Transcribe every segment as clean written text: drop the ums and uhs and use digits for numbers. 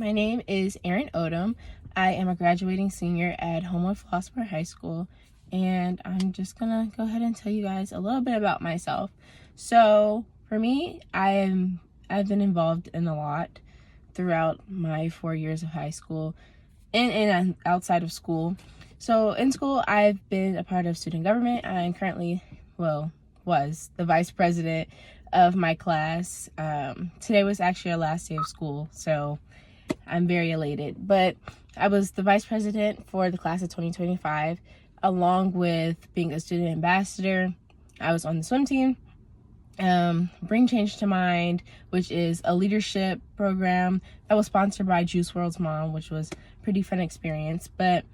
My name is Erin Odom. I am a graduating senior at Homewood Flossmoor High School, and I'm just gonna go ahead and tell you guys a little bit about myself. So for me, I've been involved in a lot throughout my 4 years of high school and outside of school. So in school, I've been a part of student government. I'm currently, was the vice president of my class. Today was actually our last day of school, so I'm very elated. But I was the vice president for the class of 2025, along with being a student ambassador. I was on the swim team. Bring Change to Mind, which is a leadership program that was sponsored by Juice WRLD's mom, which was a pretty fun experience. But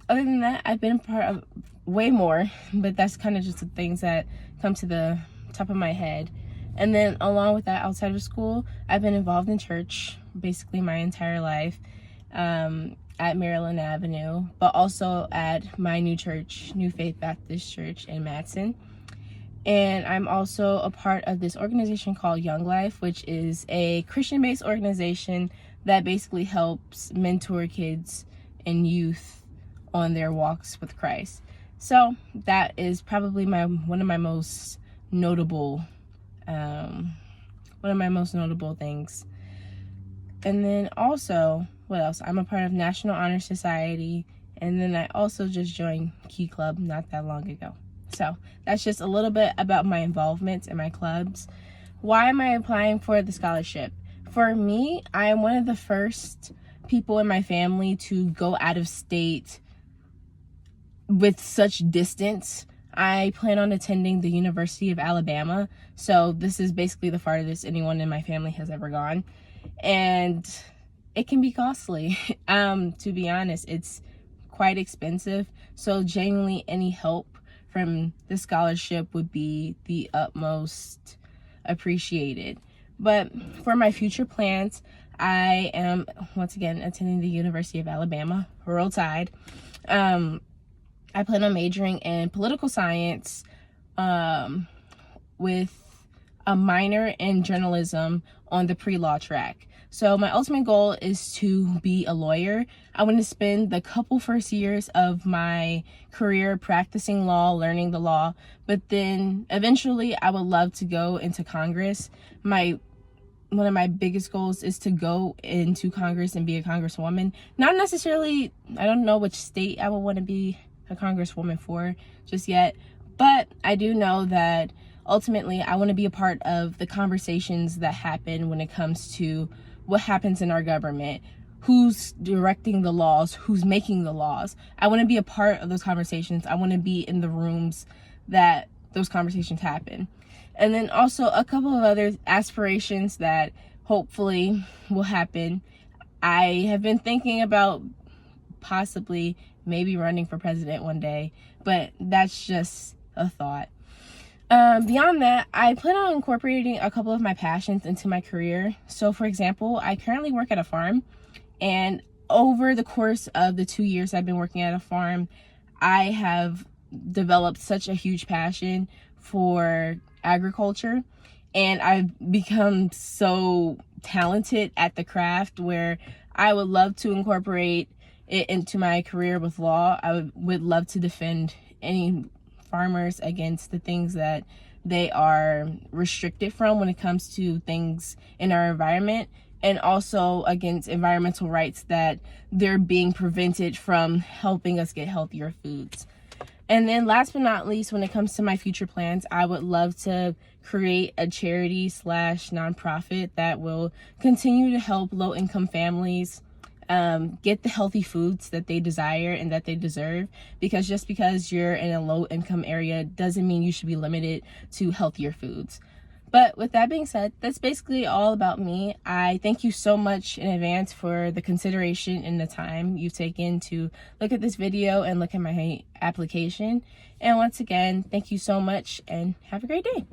other than that, I've been a part of way more, but that's kind of just the things that come to the top of my head. And then along with that, outside of school, I've been involved in church basically my entire life, at Maryland Avenue, but also at my new church, New Faith Baptist Church in Madison. And I'm also a part of this organization called Young Life, which is a Christian-based organization that basically helps mentor kids and youth on their walks with Christ. So that is probably one of my most notable things. And then also, what else? I'm a part of National Honor Society, and then I also just joined Key Club not that long ago. So that's just a little bit about my involvements in my clubs. Why am I applying for the scholarship? For me, I am one of the first people in my family to go out of state with such distance. I plan on attending the University of Alabama, so this is basically the farthest anyone in my family has ever gone, and it can be costly. To be honest, it's quite expensive, so genuinely any help from the scholarship would be the utmost appreciated. But for my future plans, I am once again attending the University of Alabama, Roll Tide. I plan on majoring in political science with a minor in journalism on the pre-law track. So my ultimate goal is to be a lawyer. I want to spend the couple first years of my career practicing law, learning the law, but then eventually I would love to go into Congress. One of my biggest goals is to go into Congress and be a congresswoman. Not necessarily, I don't know which state I would want to be a congresswoman for just yet, but I do know that ultimately I want to be a part of the conversations that happen when it comes to what happens in our government, who's directing the laws, who's making the laws. I want to be a part of those conversations. I want to be in the rooms that those conversations happen. And then also a couple of other aspirations that hopefully will happen. I have been thinking about possibly maybe running for president one day, but that's just a thought. Beyond that, I plan on incorporating a couple of my passions into my career. So for example, I currently work at a farm, and over the course of the 2 years I've been working at a farm, I have developed such a huge passion for agriculture, and I've become so talented at the craft where I would love to incorporate it into my career with law. I would love to defend any farmers against the things that they are restricted from when it comes to things in our environment, and also against environmental rights that they're being prevented from helping us get healthier foods. And then last but not least, when it comes to my future plans, I would love to create a charity / nonprofit that will continue to help low-income families get the healthy foods that they desire and that they deserve, because just because you're in a low-income area doesn't mean you should be limited to healthier foods. But with that being said, that's basically all about me. I thank you so much in advance for the consideration and the time you've taken to look at this video and look at my application. And once again, thank you so much and have a great day.